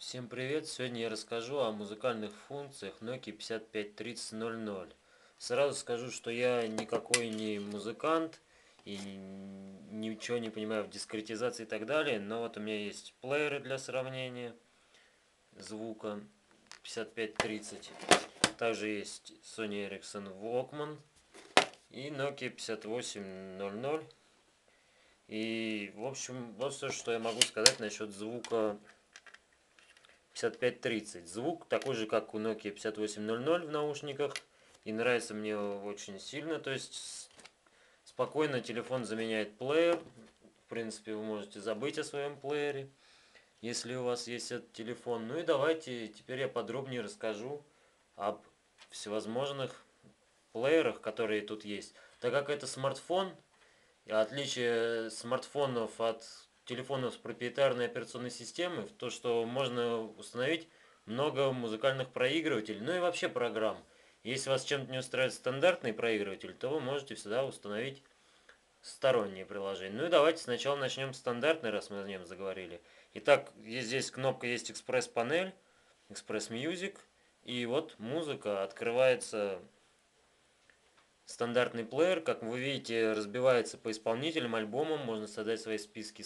Всем привет! Сегодня я расскажу о музыкальных функциях Nokia 553000. Сразу скажу, что я никакой не музыкант и ничего не понимаю в дискретизации и так далее, но вот у меня есть плееры для сравнения звука 5530. Также есть Sony Ericsson Walkman и Nokia 5800. И, в общем, вот все, что я могу сказать насчет звука 5530. Звук такой же, как у Nokia 5800 в наушниках. И нравится мне очень сильно. То есть спокойно телефон заменяет плеер. В принципе, вы можете забыть о своем плеере, если у вас есть этот телефон. Ну и давайте теперь я подробнее расскажу об всевозможных плеерах, которые тут есть. Так как это смартфон, и отличие смартфонов от телефонов с проприетарной операционной системой, в то, что можно установить много музыкальных проигрывателей, ну и вообще программ. Если вас чем-то не устраивает стандартный проигрыватель, то вы можете всегда установить сторонние приложения. Ну и давайте сначала начнем с стандартной, раз мы о нем заговорили. Итак, здесь кнопка есть экспресс-панель, экспресс-мьюзик, и вот музыка открывается. Стандартный плеер, как вы видите, разбивается по исполнителям, альбомам, можно создать свои списки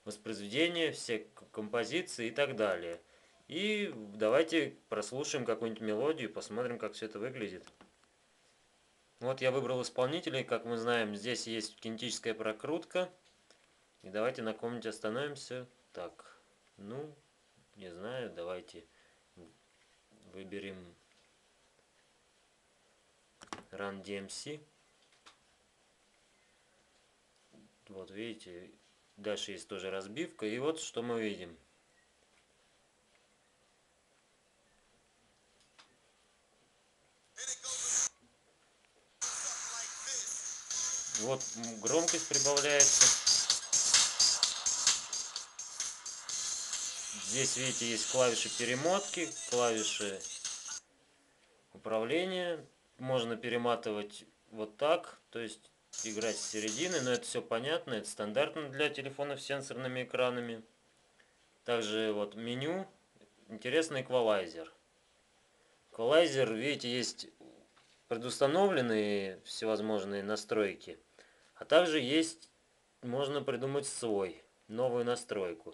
воспроизведения, все композиции и так далее. И давайте прослушаем какую-нибудь мелодию, посмотрим, как все это выглядит. Вот я выбрал исполнителей, как мы знаем, здесь есть кинетическая прокрутка. И давайте на ком-нибудь остановимся. Так, ну, не знаю, давайте выберем Run DMC. Вот видите, дальше есть тоже разбивка. И вот что мы видим. Вот громкость прибавляется. Здесь, видите, есть клавиши перемотки, клавиши управления. Можно перематывать вот так, то есть играть с середины, но это все понятно, это стандартно для телефонов с сенсорными экранами. Также вот меню, интересный эквалайзер. Эквалайзер, видите, есть предустановленные всевозможные настройки, а также есть, можно придумать свой, новую настройку.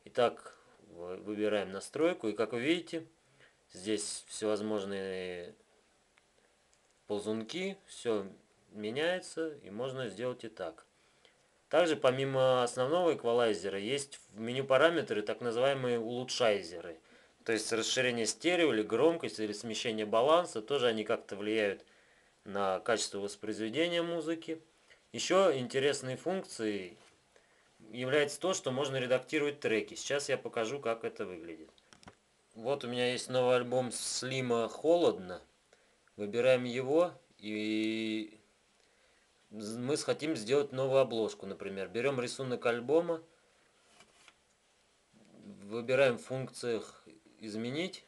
Итак, выбираем настройку, и как вы видите, здесь всевозможные ползунки, все меняется, и можно сделать и так. Также помимо основного эквалайзера есть в меню параметры так называемые улучшайзеры. То есть расширение стерео или громкость или смещение баланса, тоже они как-то влияют на качество воспроизведения музыки. Еще интересной функцией является то, что можно редактировать треки. Сейчас я покажу, как это выглядит. Вот у меня есть новый альбом Слима «Холодно». Выбираем его, и мы хотим сделать новую обложку, например. Берем рисунок альбома, выбираем в функциях «Изменить»,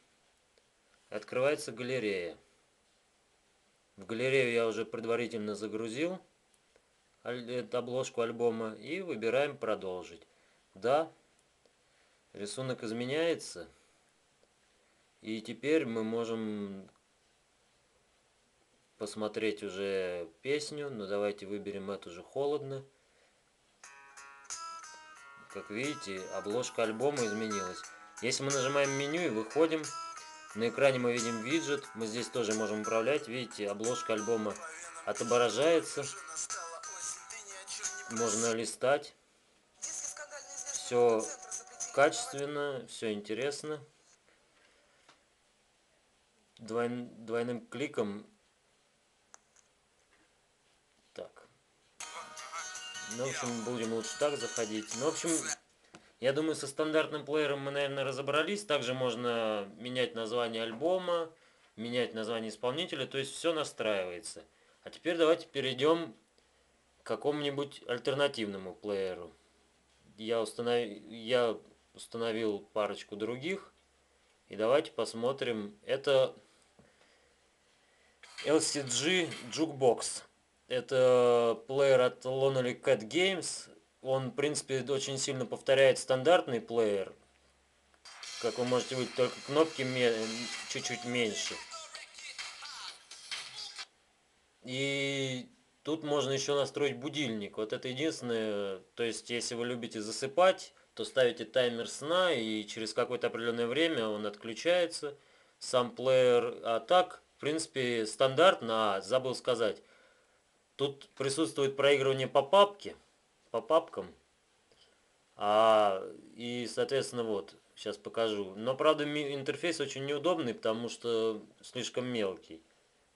открывается галерея. В галерею я уже предварительно загрузил обложку альбома и выбираем «Продолжить». Да, рисунок изменяется, и теперь мы можем посмотреть уже песню, но давайте выберем эту же «Холодно». Как видите, обложка альбома изменилась. Если мы нажимаем меню и выходим, на экране мы видим виджет, мы здесь тоже можем управлять. Видите, обложка альбома отображается, можно листать. Все качественно, все интересно. Двойным кликом. Так. Ну, в общем, будем лучше так заходить. Ну, в общем, я думаю, со стандартным плеером мы, наверное, разобрались. Также можно менять название альбома, менять название исполнителя, то есть все настраивается. А теперь давайте перейдем к какому-нибудь альтернативному плееру. Я установил парочку других. И давайте посмотрим. Это LCG Jukebox. Это плеер от Lonely Cat Games. Он, в принципе, очень сильно повторяет стандартный плеер. как вы можете видеть, только кнопки чуть-чуть меньше. И тут можно еще настроить будильник. Вот это единственное, то есть если вы любите засыпать, то ставите таймер сна, и через какое-то определенное время он отключается, сам плеер. А так, в принципе, стандартно, забыл сказать, тут присутствует проигрывание по папке, по папкам. И, соответственно, вот, сейчас покажу. Но, правда, интерфейс очень неудобный, потому что слишком мелкий.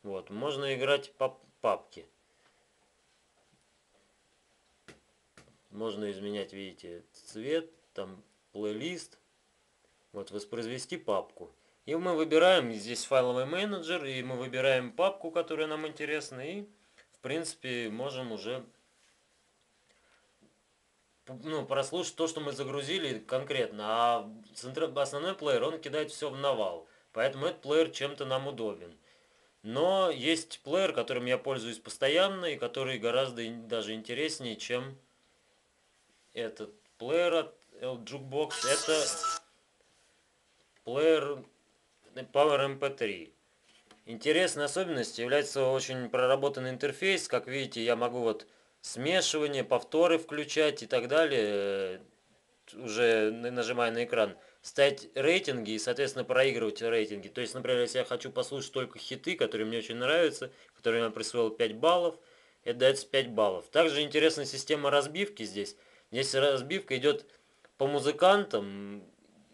Вот, можно играть по папке. Можно изменять, видите, цвет, там, плейлист. Вот, воспроизвести папку. И мы выбираем, здесь файловый менеджер, и мы выбираем папку, которая нам интересна, и, в принципе, можем уже прослушать то, что мы загрузили конкретно. А основной плеер, он кидает все в навал. Поэтому этот плеер чем-то нам удобен. Но есть плеер, которым я пользуюсь постоянно, и который гораздо даже интереснее, чем этот плеер от Jukebox. Это плеер Power MP3. Интересной особенностью является очень проработанный интерфейс. Как видите, я могу вот смешивание, повторы включать и так далее, уже нажимая на экран, ставить рейтинги и, соответственно, проигрывать рейтинги. То есть, например, если я хочу послушать только хиты, которые мне очень нравятся, которые я присвоил 5 баллов, это дается 5 баллов. Также интересная система разбивки здесь. Здесь разбивка идет по музыкантам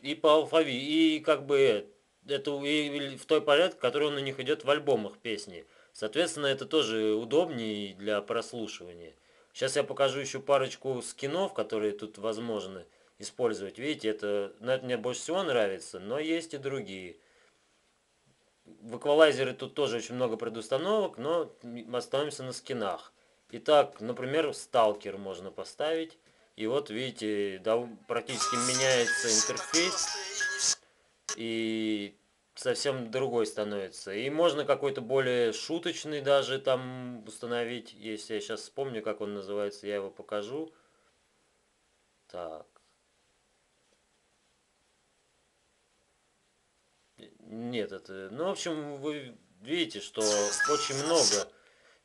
и по алфавиту, и как бы это в той порядке, который у них идет в альбомах песни. Соответственно, это тоже удобнее для прослушивания. Сейчас я покажу еще парочку скинов, которые тут возможны использовать. Видите, это мне больше всего нравится, но есть и другие. В эквалайзере тут тоже очень много предустановок, но остановимся на скинах. Итак, например, сталкер можно поставить. И вот видите, практически меняется интерфейс. И совсем другой становится. И можно какой-то более шуточный даже там установить. Если я сейчас вспомню, как он называется, я его покажу. Так. Нет, это... Ну, в общем, вы видите, что очень много.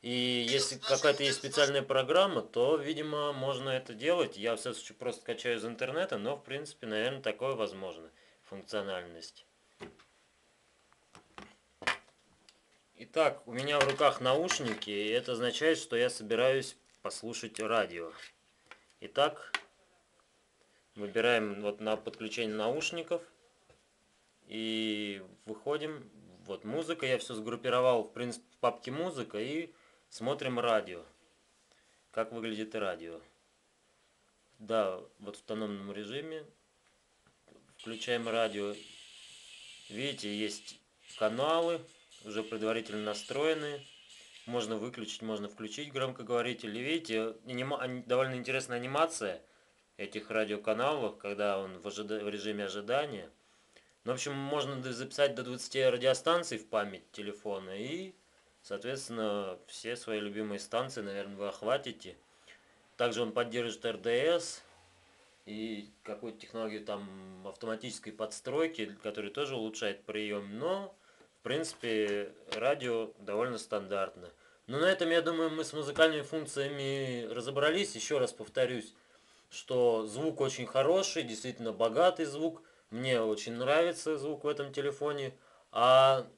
И если какая-то есть специальная программа, то, видимо, можно это делать. Я все-таки просто качаю из интернета, но, в принципе, наверное, такое возможно. Функциональность. Итак, у меня в руках наушники, и это означает, что я собираюсь послушать радио. Итак, выбираем вот на подключение наушников и выходим. Вот музыка, я все сгруппировал, в принципе, в папке музыка, и смотрим радио. Как выглядит радио. Да, вот в автономном режиме включаем радио. Видите, есть каналы, уже предварительно настроенные. Можно выключить, можно включить громкоговоритель. И видите, довольно интересная анимация этих радиоканалов, когда он в режиме ожидания. Ну, в общем, можно записать до 20 радиостанций в память телефона. И, соответственно, все свои любимые станции, наверное, вы охватите. Также он поддерживает РДС и какую-то технологию там автоматической подстройки, которая тоже улучшает прием. Но, в принципе, радио довольно стандартно. Но на этом, я думаю, мы с музыкальными функциями разобрались. Еще раз повторюсь, что звук очень хороший, действительно богатый звук. Мне очень нравится звук в этом телефоне. А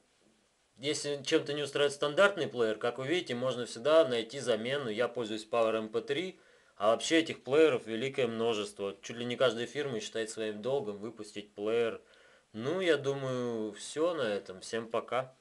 если чем-то не устраивает стандартный плеер, как вы видите, можно всегда найти замену. Я пользуюсь Power MP3, а вообще этих плееров великое множество. Чуть ли не каждая фирма считает своим долгом выпустить плеер. Ну, я думаю, все на этом. Всем пока.